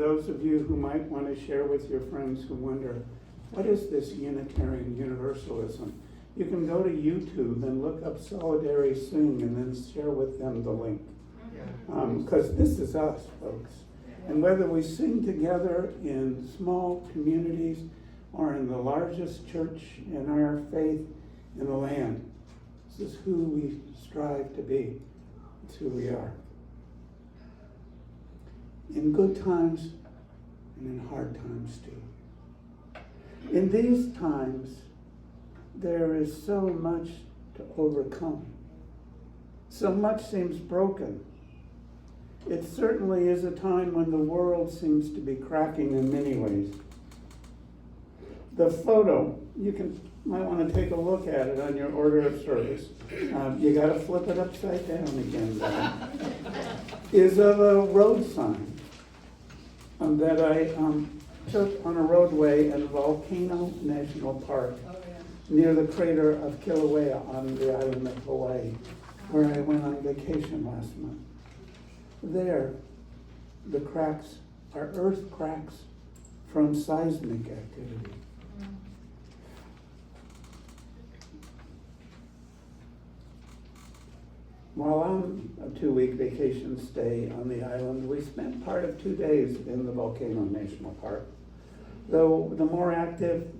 those of you who might want to share with your friends who wonder, what is this Unitarian Universalism? You can go to YouTube and look up Solidary Sing and then share with them the link. Because this is us, folks. And whether we sing together in small communities or in the largest church in our faith in the land, this is who we strive to be. It's who we are. In good times and in hard times too. In these times, there is so much to overcome. So much seems broken. It certainly is a time when the world seems to be cracking in many ways. The photo, might want to take a look at it on your order of service. You got to flip it upside down again, is of a road sign that I took on a roadway in Volcano National Park near the crater of Kilauea on the island of Hawaii, where I went on vacation last month. There, the cracks are earth cracks from seismic activity. While on a 2-week vacation stay on the island, we spent part of 2 days in the Volcano National Park. Though the more active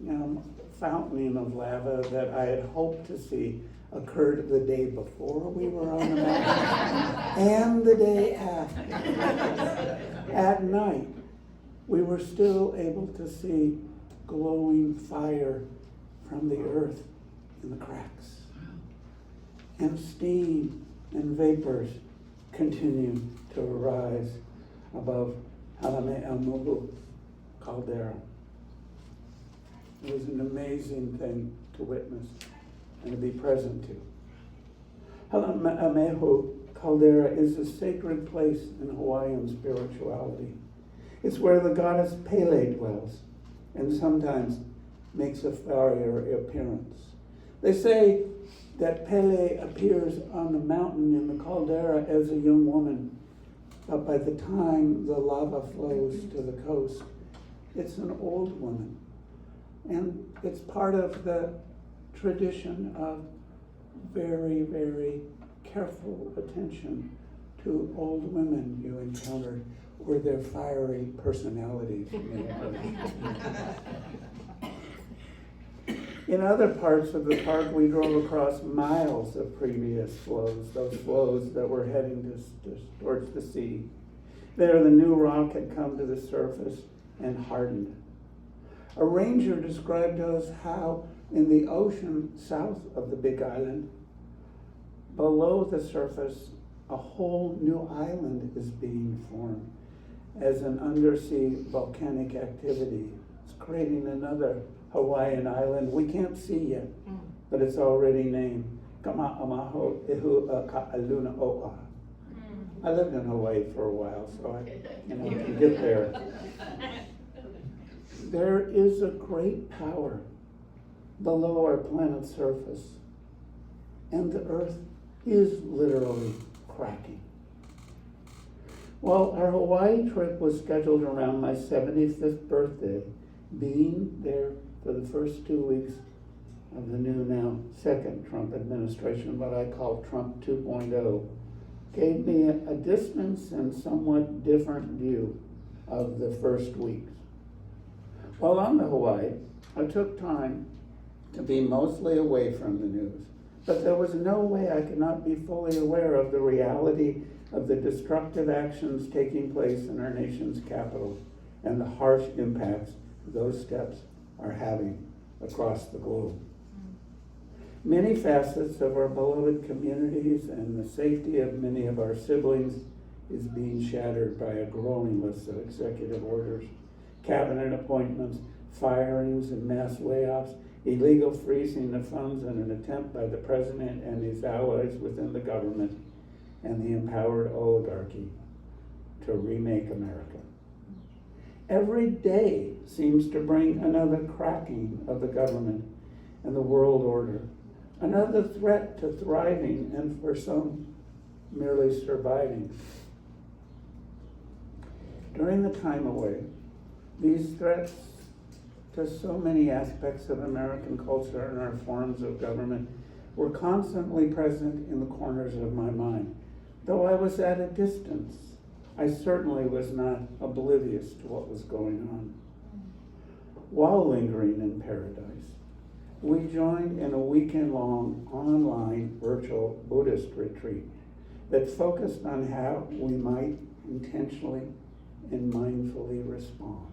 fountaining of lava that I had hoped to see occurred the day before we were on the mountain and the day after. At night, we were still able to see glowing fire from the earth in the cracks. And steam and vapors continue to rise above Halame caldera. It was an amazing thing to witness and to be present to. Halame caldera is a sacred place in Hawaiian spirituality. It's where the goddess Pele dwells and sometimes makes a fiery appearance. They say that Pele appears on the mountain in the caldera as a young woman, but by the time the lava flows to the coast, it's an old woman. And it's part of the tradition of very, very careful attention to old women you encountered or their fiery personalities. In other parts of the park, we drove across miles of previous flows, those flows that were heading towards the sea. There, the new rock had come to the surface and hardened. A ranger described to us how in the ocean south of the Big Island, below the surface, a whole new island is being formed as an undersea volcanic activity. It's creating another Hawaiian island we can't see yet, but it's already named Kama'amaho Ihu Ka'aluna O'a. I lived in Hawaii for a while, so I can get there. There is a great power below our planet's surface, and the earth is literally cracking. Well, our Hawaii trip was scheduled around my 75th birthday. Being there for the first 2 weeks of the new, now second Trump administration, what I call Trump 2.0, gave me a distance and somewhat different view of the first weeks. While on the Hawaii, I took time to be mostly away from the news, but there was no way I could not be fully aware of the reality of the destructive actions taking place in our nation's capital and the harsh impacts those steps are having across the globe. Many facets of our beloved communities and the safety of many of our siblings is being shattered by a growing list of executive orders, cabinet appointments, firings and mass layoffs, illegal freezing of funds in an attempt by the president and his allies within the government and the empowered oligarchy to remake America. Every day seems to bring another cracking of the government and the world order, another threat to thriving and for some merely surviving. During the time away, these threats to so many aspects of American culture and our forms of government were constantly present in the corners of my mind. Though I was at a distance, I certainly was not oblivious to what was going on. While lingering in paradise, we joined in a weekend-long online virtual Buddhist retreat that focused on how we might intentionally and mindfully respond.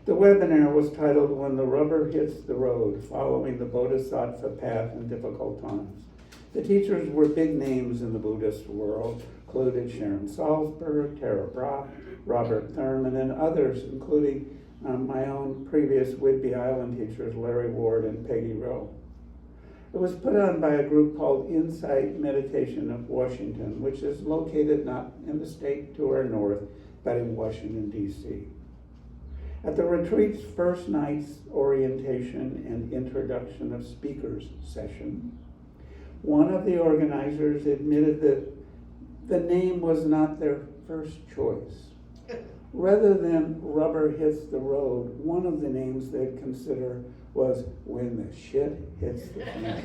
The webinar was titled When the Rubber Hits the Road, Following the Bodhisattva Path in Difficult Times. The teachers were big names in the Buddhist world, included Sharon Salzberg, Tara Brach, Robert Thurman, and others, including my own previous Whidbey Island teachers, Larry Ward and Peggy Rowe. It was put on by a group called Insight Meditation of Washington, which is located not in the state to our north, but in Washington, D.C. At the retreat's first night's orientation and introduction of speakers session, one of the organizers admitted that the name was not their first choice. Rather than Rubber Hits the Road, one of the names they'd consider was When the Shit Hits the Fan.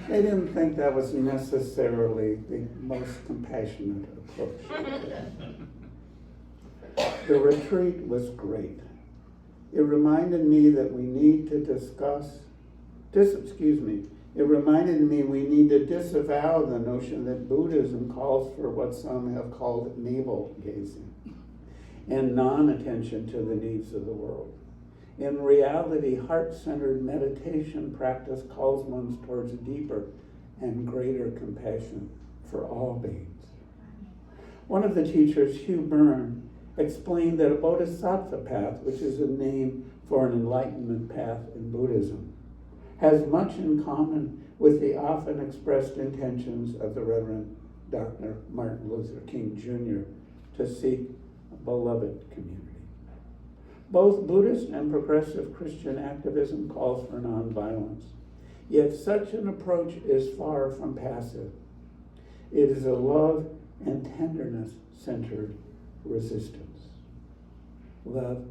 They didn't think that was necessarily the most compassionate approach. The retreat was great. It reminded me that we need to It reminded me we need to disavow the notion that Buddhism calls for what some have called navel gazing and non-attention to the needs of the world. In reality, heart-centered meditation practice calls one towards deeper and greater compassion for all beings. One of the teachers, Hugh Byrne, explained that a bodhisattva path, which is a name for an enlightenment path in Buddhism, has much in common with the often expressed intentions of the Reverend Dr. Martin Luther King Jr. to seek a beloved community. Both Buddhist and progressive Christian activism calls for nonviolence, yet such an approach is far from passive. It is a love and tenderness-centered resistance. Love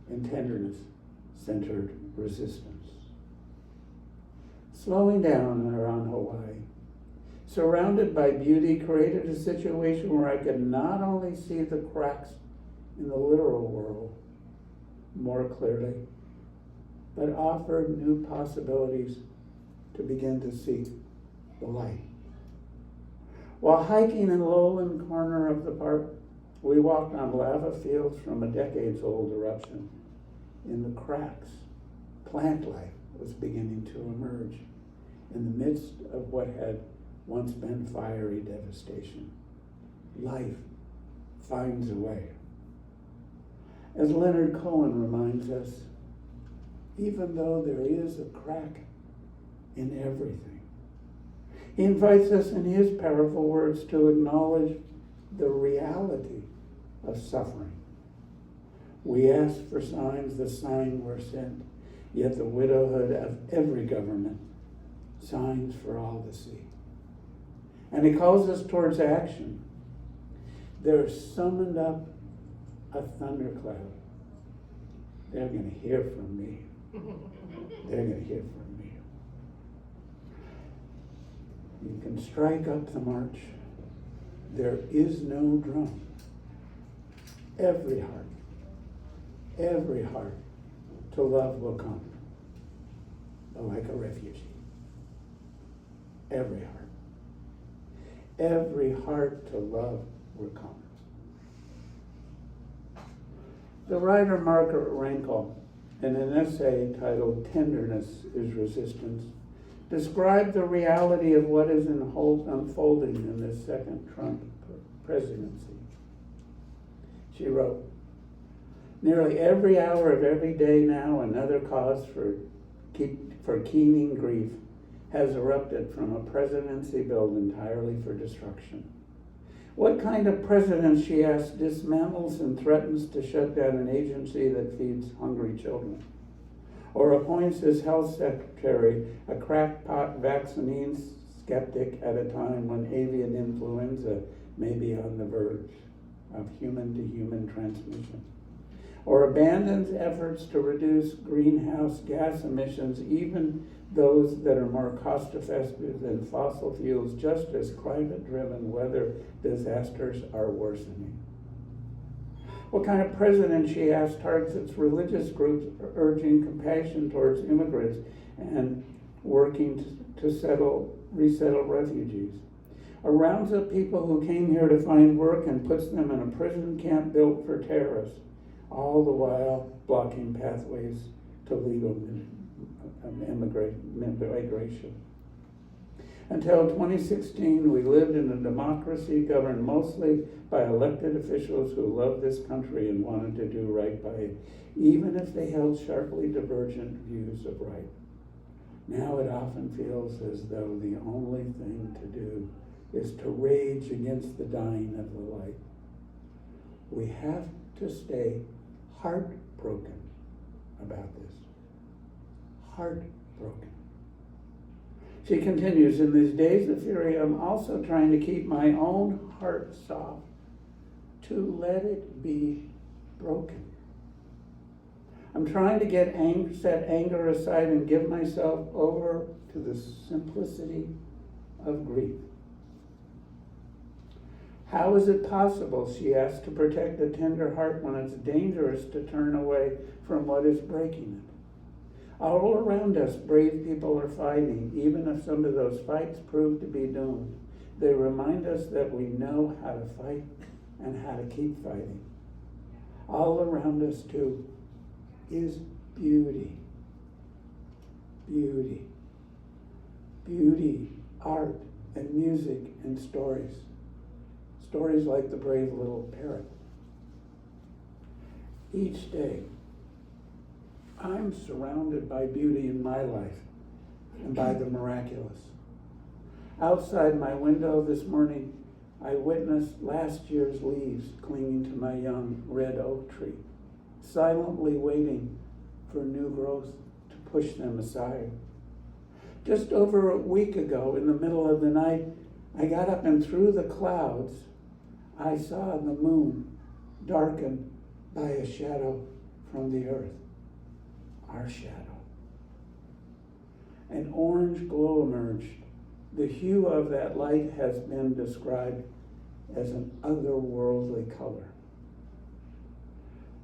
and tenderness-centered resistance. Slowing down around Hawaii, surrounded by beauty, created a situation where I could not only see the cracks in the literal world more clearly, but offered new possibilities to begin to see the light. While hiking in Lowland corner of the park, we walked on lava fields from a decades-old eruption. In the cracks, plant life was beginning to emerge in the midst of what had once been fiery devastation. Life finds a way. As Leonard Cohen reminds us, even though there is a crack in everything, he invites us in his powerful words to acknowledge the reality of suffering. We ask for signs, the sign were sent, yet the widowhood of every government, signs for all to see. And he calls us towards action. They're summoned up a thundercloud. They're going to hear from me. They're going to hear from me. You can strike up the march. There is no drum. Every heart to love will come, but like a refugee. Every heart to love will come. The writer Margaret Rankle, in an essay titled Tenderness is Resistance, described the reality of what is unfolding in this second Trump presidency. She wrote, "Nearly every hour of every day now, another cause for keening grief has erupted from a presidency built entirely for destruction. What kind of president," she asked, "dismantles and threatens to shut down an agency that feeds hungry children? Or appoints as health secretary a crackpot vaccine skeptic at a time when avian influenza may be on the verge? of human-to-human transmission, or abandons efforts to reduce greenhouse gas emissions, even those that are more cost-effective than fossil fuels, just as climate-driven weather disasters are worsening. What kind of president, she asked, targets religious groups urging compassion towards immigrants and working to resettle refugees? Or rounds up people who came here to find work and puts them in a prison camp built for terrorists, all the while blocking pathways to legal immigration. Until 2016, we lived in a democracy governed mostly by elected officials who loved this country and wanted to do right by it, even if they held sharply divergent views of right. Now it often feels as though the only thing to do is to rage against the dying of the light. We have to stay heartbroken about this. Heartbroken. She continues, in these days of fury, I'm also trying to keep my own heart soft, to let it be broken. I'm trying to set anger aside and give myself over to the simplicity of grief. How is it possible, she asks, to protect a tender heart when it's dangerous to turn away from what is breaking it? All around us, brave people are fighting, even if some of those fights prove to be doomed. They remind us that we know how to fight and how to keep fighting. All around us, too, is beauty. Beauty. Beauty, art, and music, and stories. Stories like the brave little parrot. Each day, I'm surrounded by beauty in my life and by the miraculous. Outside my window this morning, I witnessed last year's leaves clinging to my young red oak tree, silently waiting for new growth to push them aside. Just over a week ago, in the middle of the night, I got up and through the clouds, I saw the moon darkened by a shadow from the earth. Our shadow. An orange glow emerged. The hue of that light has been described as an otherworldly color.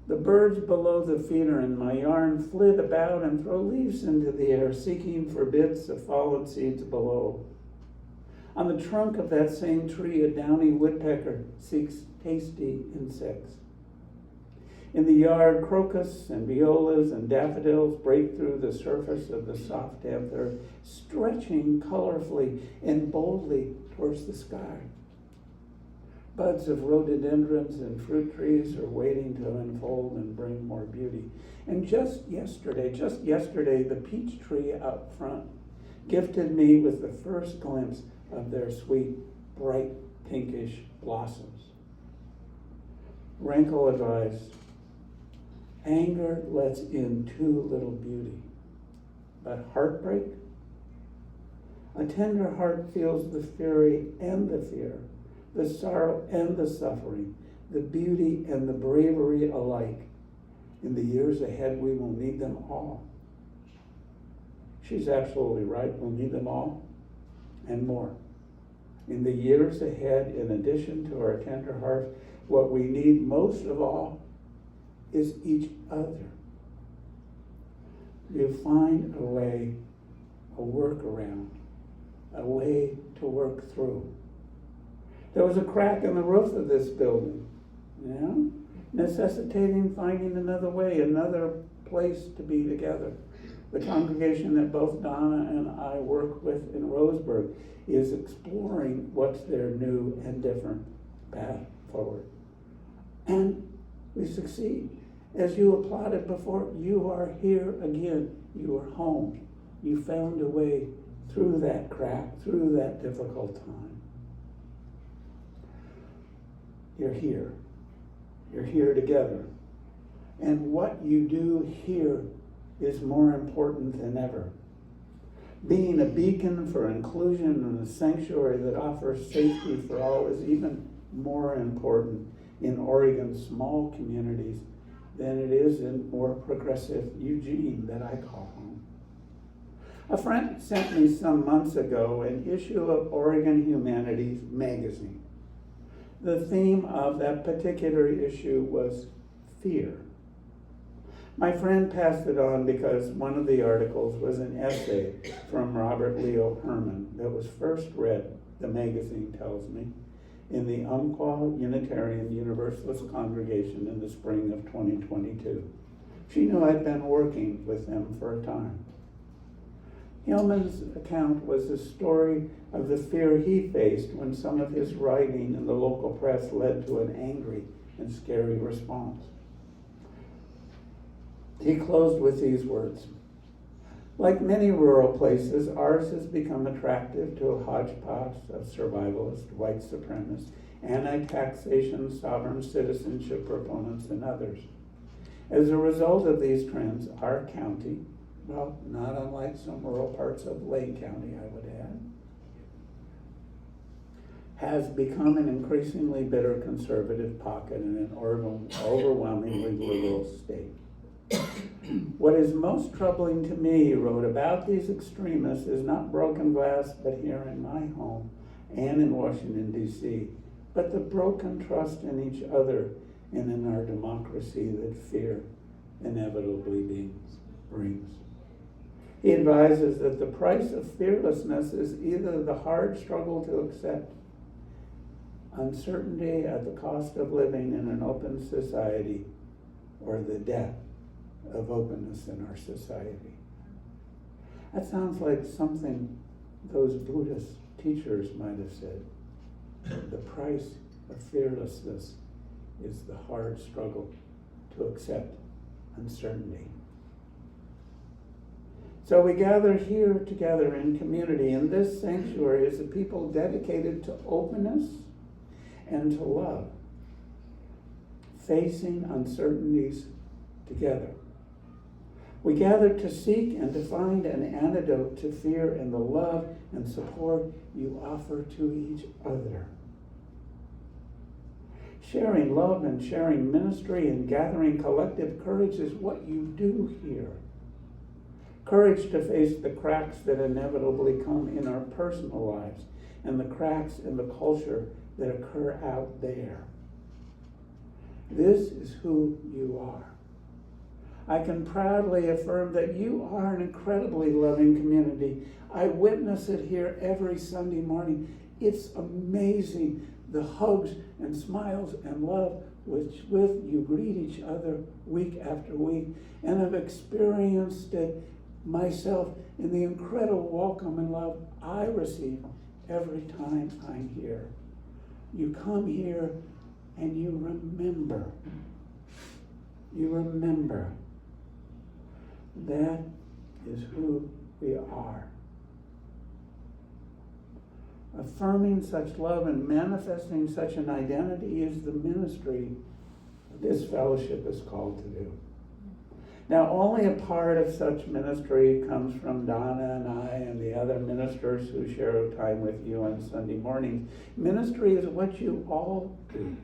The birds below the feeder in my yard flit about and throw leaves into the air, seeking for bits of fallen seeds below. On the trunk of that same tree, a downy woodpecker seeks tasty insects. In the yard, crocus and violas and daffodils break through the surface of the soft damp earth, stretching colorfully and boldly towards the sky. Buds of rhododendrons and fruit trees are waiting to unfold and bring more beauty. And just yesterday, the peach tree out front gifted me with the first glimpse of their sweet, bright, pinkish blossoms. Rankle advised, anger lets in too little beauty, but heartbreak? A tender heart feels the fury and the fear, the sorrow and the suffering, the beauty and the bravery alike. In the years ahead, we will need them all. She's absolutely right. We'll need them all and more. In the years ahead, in addition to our tender hearts, what we need most of all is each other. You find a way, a workaround, a way to work through. There was a crack in the roof of this building, necessitating finding another way, another place to be together. The congregation that both Donna and I work with in Roseburg is exploring what's their new and different path forward. And we succeed. As you applauded before, you are here again. You are home. You found a way through that crack, through that difficult time. You're here. You're here together. And what you do here is more important than ever. Being a beacon for inclusion and a sanctuary that offers safety for all is even more important. in Oregon's small communities than it is in more progressive Eugene that I call home. A friend sent me some months ago an issue of Oregon Humanities magazine. The theme of that particular issue was fear. My friend passed it on because one of the articles was an essay from Robert Leo Herman that was first read, the magazine tells me, in the Umpqua Unitarian Universalist congregation in the spring of 2022. She knew I'd been working with them for a time. Hillman's account was a story of the fear he faced when some of his writing in the local press led to an angry and scary response. He closed with these words: "Like many rural places, ours has become attractive to a hodgepodge of survivalist, white supremacists, anti-taxation, sovereign citizenship proponents, and others. As a result of these trends, our county, well, not unlike some rural parts of Lake County, I would add, has become an increasingly bitter conservative pocket in an overwhelmingly liberal state. What is most troubling to me," he wrote, "about these extremists is not broken glass, but here in my home and in Washington, D.C., but the broken trust in each other and in our democracy that fear inevitably brings." He advises that the price of fearlessness is either the hard struggle to accept uncertainty at the cost of living in an open society, or the death of openness in our society. That sounds like something those Buddhist teachers might have said. The price of fearlessness is the hard struggle to accept uncertainty. So we gather here together in community in this sanctuary as a people dedicated to openness and to love, facing uncertainties together. We gather to seek and to find an antidote to fear in the love and support you offer to each other. Sharing love and sharing ministry and gathering collective courage is what you do here. Courage to face the cracks that inevitably come in our personal lives and the cracks in the culture that occur out there. This is who you are. I can proudly affirm that you are an incredibly loving community. I witness it here every Sunday morning. It's amazing the hugs and smiles and love with you greet each other week after week. And I've experienced it myself in the incredible welcome and love I receive every time I'm here. You come here and you remember. You remember. That is who we are. Affirming such love and manifesting such an identity is the ministry this fellowship is called to do. Now, only a part of such ministry comes from Donna and I and the other ministers who share time with you on Sunday mornings. Ministry is what you all do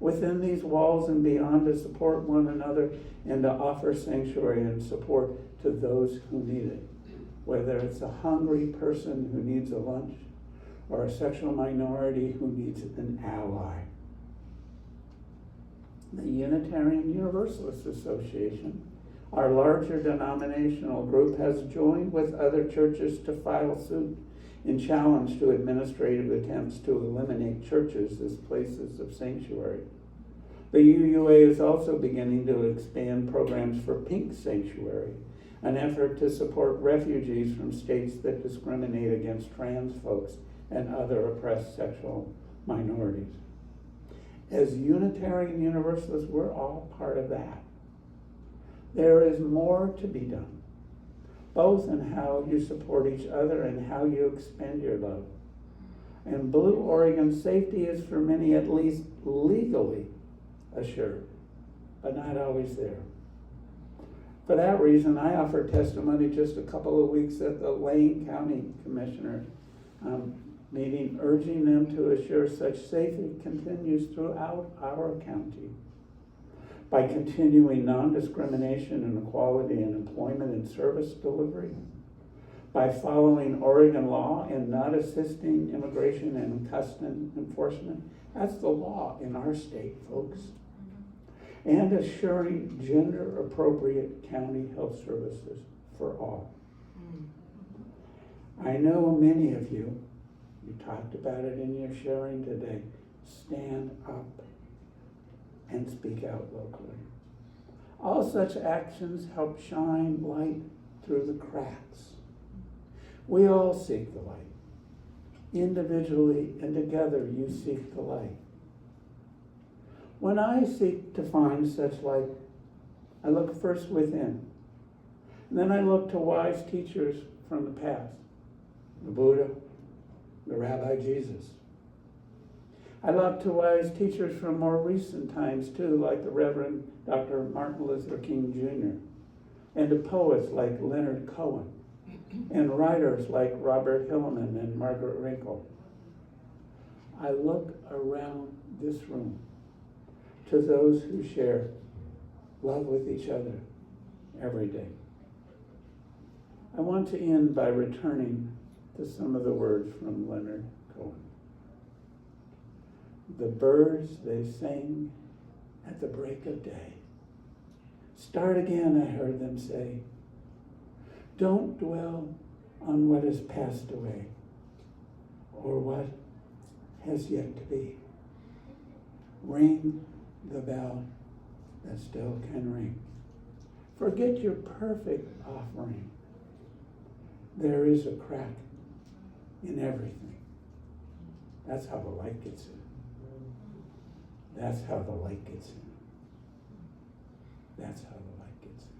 within these walls and beyond to support one another and to offer sanctuary and support to those who need it. Whether it's a hungry person who needs a lunch or a sexual minority who needs an ally. The Unitarian Universalist Association, our larger denominational group, has joined with other churches to file suit in challenge to administrative attempts to eliminate churches as places of sanctuary. The UUA is also beginning to expand programs for Pink Sanctuary, an effort to support refugees from states that discriminate against trans folks and other oppressed sexual minorities. As Unitarian Universalists, we're all part of that. There is more to be done, both in how you support each other and how you expend your love. And Blue Oregon safety is for many at least legally assured, but not always there. For that reason, I offered testimony just a couple of weeks at the Lane County Commissioner meeting urging them to assure such safety continues throughout our county by continuing non-discrimination and equality in employment and service delivery, by following Oregon law and not assisting immigration and custom enforcement. That's the law in our state, folks. And assuring gender-appropriate county health services for all. I know many of you, you talked about it in your sharing today, stand up and speak out locally. All such actions help shine light through the cracks. We all seek the light. Individually and together you seek the light. When I seek to find such light, I look first within. And then I look to wise teachers from the past, the Buddha, the Rabbi Jesus. I look to wise teachers from more recent times too, like the Reverend Dr. Martin Luther King Jr., and to poets like Leonard Cohen, and writers like Robert Hillman and Margaret Wrinkle. I look around this room to those who share love with each other every day. I want to end by returning to some of the words from Leonard Cohen. The birds, they sing at the break of day. Start again, I heard them say. Don't dwell on what has passed away or what has yet to be. Ring the bell that still can ring. Forget your perfect offering. There is a crack in everything. That's how the light gets in. That's how the light gets in. That's how the light gets in.